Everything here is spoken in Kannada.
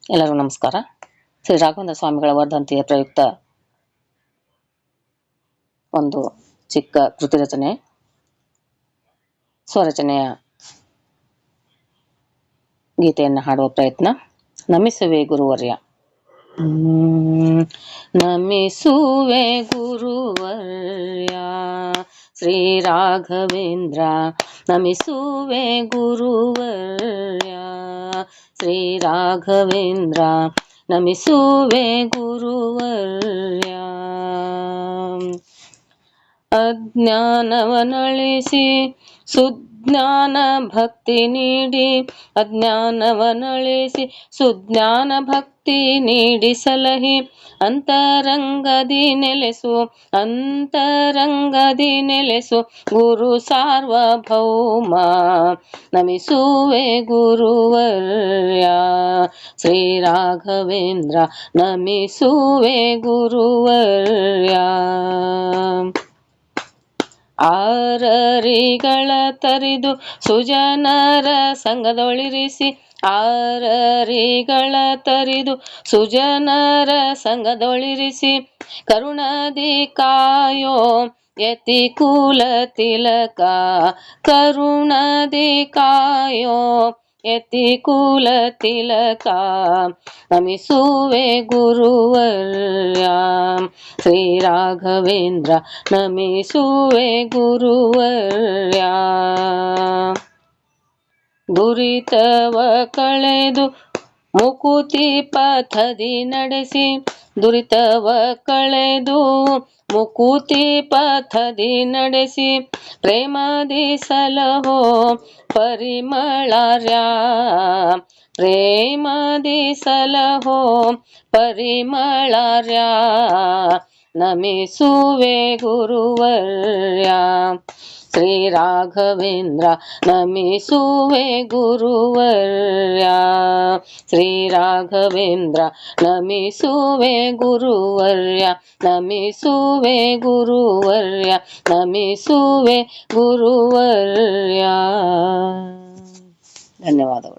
ಎಲ್ಲರಿಗೂ ನಮಸ್ಕಾರ. ಶ್ರೀ ರಾಘವೇಂದ್ರ ಸ್ವಾಮಿಗಳ ವರ್ಧಂತಿಯ ಪ್ರಯುಕ್ತ ಒಂದು ಚಿಕ್ಕ ಕೃತಿ ರಚನೆ, ಸ್ವರಚನೆಯ ಗೀತೆಯನ್ನು ಹಾಡುವ ಪ್ರಯತ್ನ. ನಮಿಸುವೆ ಗುರುವರ್ಯ. ನಮಿಸುವೆ ಗುರುವರ್ಯ ಶ್ರೀ ರಾಘವೇಂದ್ರ, ನಮಿಸುವೆ ಗುರುವರ್ಯ ಶ್ರೀ ರಾಘವೇಂದ್ರ, ನಮಿಸುವೆ ಗುರುವರ್ಯ. ಅಜ್ಞಾನವನಳಿಸಿ ಸುಜ್ಞಾನ ಭಕ್ತಿ ನೀಡಿ, ಅಜ್ಞಾನವನಳಿಸಿ ಸುಜ್ಞಾನ ಭಕ್ತಿ ನೀಡಿ ಸಲಹಿ, ಅಂತರಂಗದಿ ನೆಲೆಸು ಅಂತರಂಗದಿ ನೆಲೆಸು ಗುರು ಸಾರ್ವಭೌಮ. ನಮಿಸುವೆ ಗುರುವರ್ಯ ಶ್ರೀ ರಾಘವೇಂದ್ರ, ನಮಿಸುವೆ ಗುರುವರ್ಯ. ಆರರಿಗಳ ತರಿದು ಸುಜನರ ಸಂಗದೊಳಿರಿಸಿ, ಆರರಿಗಳ ತರಿದು ಸುಜನರ ಸಂಗದೊಳಿರಿಸಿ, ಕರುಣದಿ ಕಾಯೋ ಯತಿ ಕುಲ ತಿಲಕ, ಕರುಣದಿ ಕಾಯೋ ಯತಿ ಕುಲ ತಿಲಕ. ನಮಿಸುವೆ ಗುರುವರ್ಯ ಶ್ರೀ ರಾಘವೇಂದ್ರ, ನಮಿಸುವೆ ಗುರುವರ್ಯ. ದುರಿತವ ಕಳೆದು ಮುಕುತಿ ಪಥದಿ ನಡೆಸಿ, ದುರಿತವ ಕಳೆದು ಮುಕುತಿ ಪಥದಿ ನಡೆಸಿ, ಪ್ರೇಮದಿ ಸಲಹೋ ಪರಿಮಳಾರ್ಯ, ಪ್ರೇಮದಿ ಸಲಹೋ ಪರಿಮಳಾರ್ಯ. ನಮಿಸುವೆ ಗುರುವರ್ಯ ಶ್ರೀ ರಾಘವೇಂದ್ರ, ನಮಿಸುವೆ ಗುರುವರ್ಯ ಶ್ರೀ ರಾಘವೇಂದ್ರ, ನಮಿಸುವೆ ಗುರುವರ್ಯ, ನಮಿಸುವೆ ಗುರುವರ್ಯ, ನಮಿಸುವೆ ಗುರುವರ್ಯ. ಧನ್ಯವಾದಗಳು.